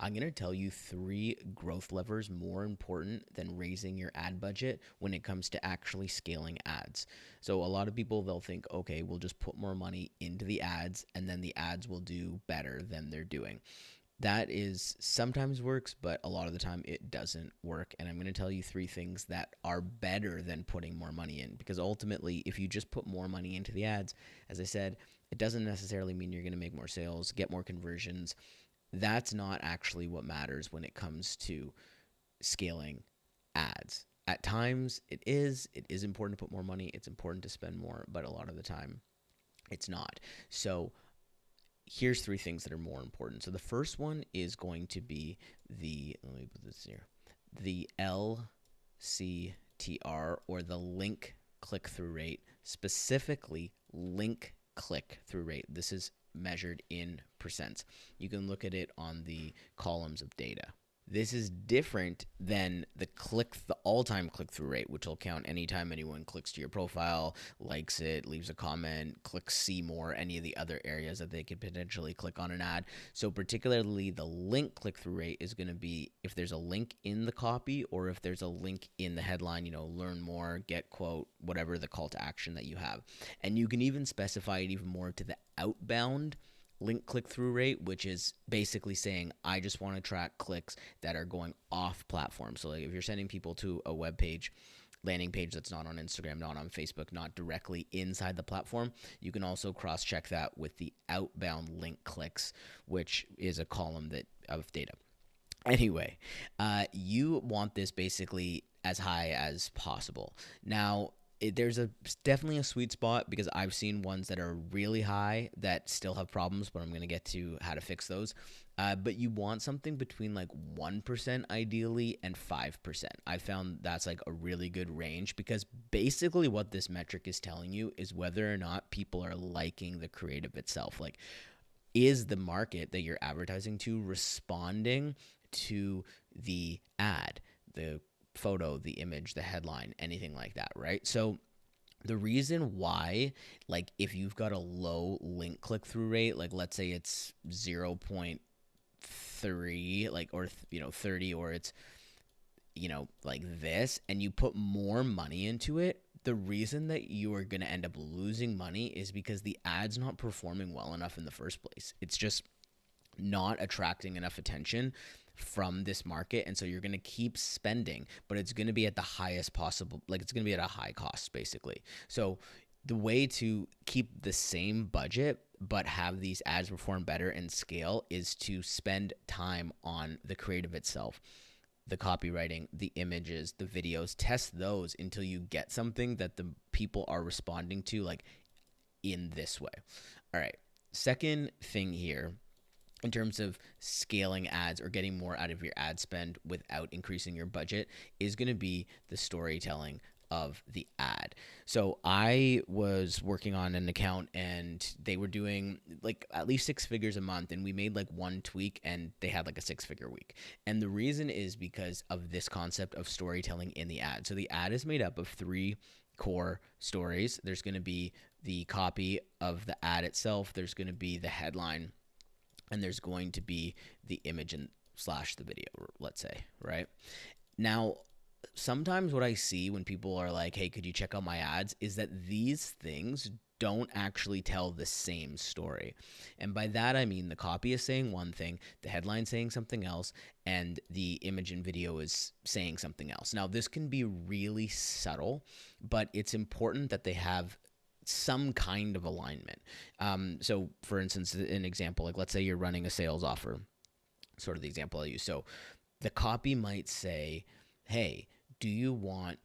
I'm going to tell you 3 growth levers more important than raising your ad budget when it comes to actually scaling ads. So, a lot of people, they'll think, okay, we'll just put more money into the ads and then the ads will do better than they're doing. That is sometimes works, but a lot of the time it doesn't work. And I'm going to tell you 3 things that are better than putting more money in, because ultimately, if you just put more money into the ads, as I said, it doesn't necessarily mean you're going to make more sales, get more conversions. That's not actually what matters when it comes to scaling ads. At times, it is important to put more money, it's important to spend more, but a lot of the time, it's not. So, here's 3 things that are more important. So the first one is going to be let me put this here, the LCTR, or the link click through rate, specifically link click through rate. This is measured in percents. You can look at it on the columns of data. This is different than the all-time click-through rate, which will count anytime anyone clicks to your profile, likes it, leaves a comment, clicks see more, any of the other areas that they could potentially click on an ad. So particularly the link click-through rate is going to be if there's a link in the copy or if there's a link in the headline, learn more, get quote, whatever the call to action that you have. And you can even specify it even more to the outbound link click through rate, which is basically saying I just want to track clicks that are going off platform. So like if you're sending people to a web page, landing page that's not on Instagram, not on Facebook, not directly inside the platform, you can also cross check that with the outbound link clicks, which is a column of data. Anyway, you want this basically as high as possible. Now, there's definitely a sweet spot, because I've seen ones that are really high that still have problems, but I'm going to get to how to fix those. But you want something between like 1% ideally and 5%. I found that's like a really good range, because basically what this metric is telling you is whether or not people are liking the creative itself. Like, is the market that you're advertising to responding to the ad, the photo, the image, the headline, anything like that, right? So the reason why, like if you've got a low link click through rate, like let's say it's 0.3, like, or 30, or it's like this, and you put more money into it, the reason that you are going to end up losing money is because the ad's not performing well enough in the first place. It's just not attracting enough attention from this market, and so you're going to keep spending, but it's going to be at the highest possible, like it's going to be at a high cost basically. So the way to keep the same budget but have these ads perform better and scale is to spend time on the creative itself, the copywriting, the images, the videos. Test those until you get something that the people are responding to, like in this way. All right, second thing here in terms of scaling ads or getting more out of your ad spend without increasing your budget is going to be the storytelling of the ad. So I was working on an account and they were doing like at least 6 figures a month, and we made like one tweak and they had like a 6 figure week. And the reason is because of this concept of storytelling in the ad. So the ad is made up of 3 core stories. There's going to be the copy of the ad itself, there's going to be the headline, and there's going to be the image and slash the video, let's say, right? Now, sometimes what I see when people are like, hey, could you check out my ads, is that these things don't actually tell the same story. And by that, I mean the copy is saying one thing, the headline saying something else, and the image and video is saying something else. Now, this can be really subtle, but it's important that they have some kind of alignment. So for instance, an example, like let's say you're running a sales offer, sort of the example I use. So the copy might say, hey, do you want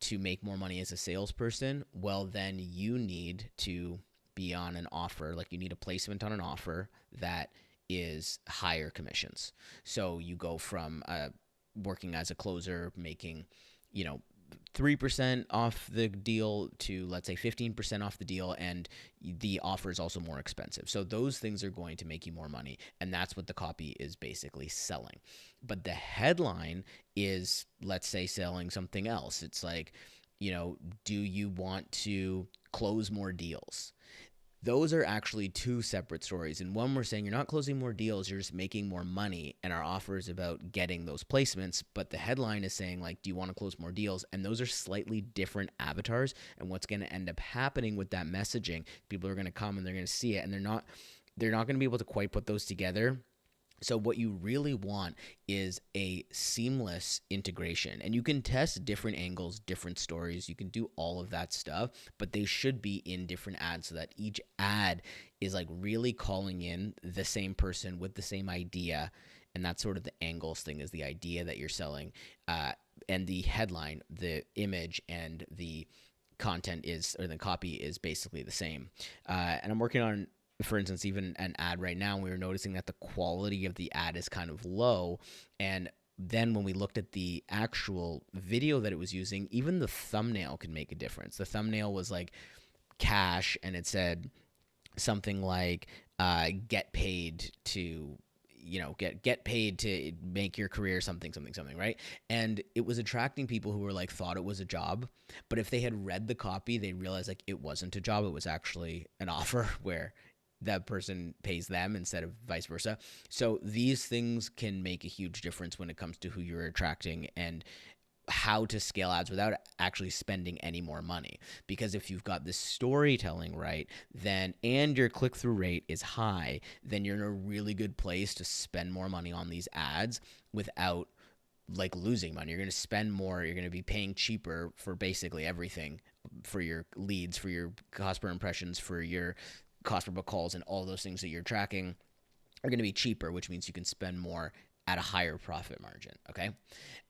to make more money as a salesperson? Well, then you need to be on an offer, like you need a placement on an offer that is higher commissions. So you go from working as a closer, making, 3% off the deal to, let's say, 15% off the deal, and the offer is also more expensive. So those things are going to make you more money, and that's what the copy is basically selling. But the headline is, let's say, selling something else. It's like, do you want to close more deals? those are actually two separate stories. And one, we're saying you're not closing more deals, you're just making more money, and our offer is about getting those placements. But the headline is saying, like, do you want to close more deals? And those are slightly different avatars. And what's going to end up happening with that messaging, people are going to come and they're going to see it, and they're not going to be able to quite put those together. So what you really want is a seamless integration, and you can test different angles, different stories. You can do all of that stuff, but they should be in different ads so that each ad is like really calling in the same person with the same idea. And that's sort of the angles thing, is the idea that you're selling, and the headline, the image, and the content is, or the copy is basically the same. And I'm working on, for instance, even an ad right now, we were noticing that the quality of the ad is kind of low. And then when we looked at the actual video that it was using, even the thumbnail could make a difference. The thumbnail was like cash, and it said something like, get paid to, get paid to make your career something, right? And it was attracting people who were like, thought it was a job. But if they had read the copy, they realized like it wasn't a job. It was actually an offer where that person pays them instead of vice versa. So these things can make a huge difference when it comes to who you're attracting and how to scale ads without actually spending any more money. Because if you've got this storytelling right, then, and your click-through rate is high, then you're in a really good place to spend more money on these ads without like losing money. You're going to spend more. You're going to be paying cheaper for basically everything, for your leads, for your cost per impressions, for your cost per book calls, and all those things that you're tracking are going to be cheaper, which means you can spend more at a higher profit margin. Okay.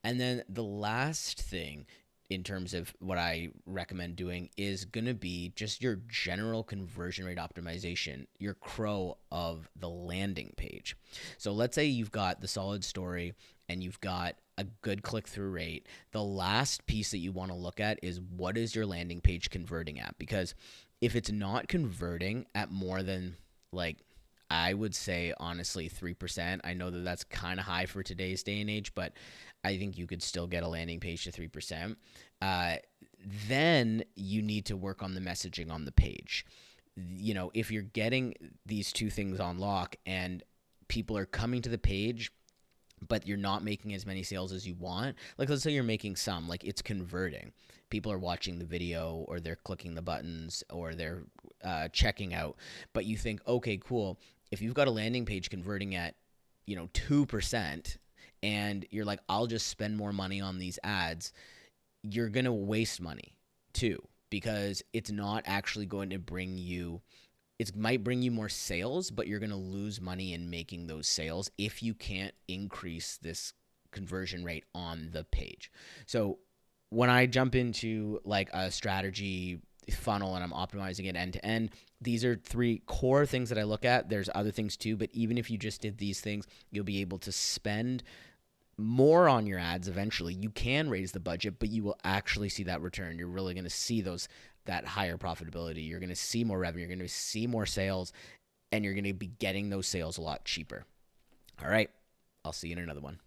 And then the last thing in terms of what I recommend doing is going to be just your general conversion rate optimization, your crow of the landing page. So let's say you've got the solid story and you've got a good click-through rate. The last piece that you want to look at is, what is your landing page converting at? Because if it's not converting at more than, like, I would say honestly 3%. I know that that's kind of high for today's day and age, but I think you could still get a landing page to 3%. Then you need to work on the messaging on the page. If you're getting these two things on lock and people are coming to the page, but you're not making as many sales as you want, like let's say you're making some, like it's converting. People are watching the video, or they're clicking the buttons, or they're checking out, but you think, okay, cool. If you've got a landing page converting at, 2%, and you're like, I'll just spend more money on these ads, you're going to waste money too, because it's not actually going to bring you, it might bring you more sales, but you're going to lose money in making those sales if you can't increase this conversion rate on the page. So when I jump into like a strategy funnel and I'm optimizing it end to end, these are three core things that I look at. There's other things too, but even if you just did these things, you'll be able to spend more on your ads eventually. You can raise the budget, but you will actually see that return. You're really going to see that higher profitability. You're going to see more revenue. You're going to see more sales, and you're going to be getting those sales a lot cheaper. All right. I'll see you in another one.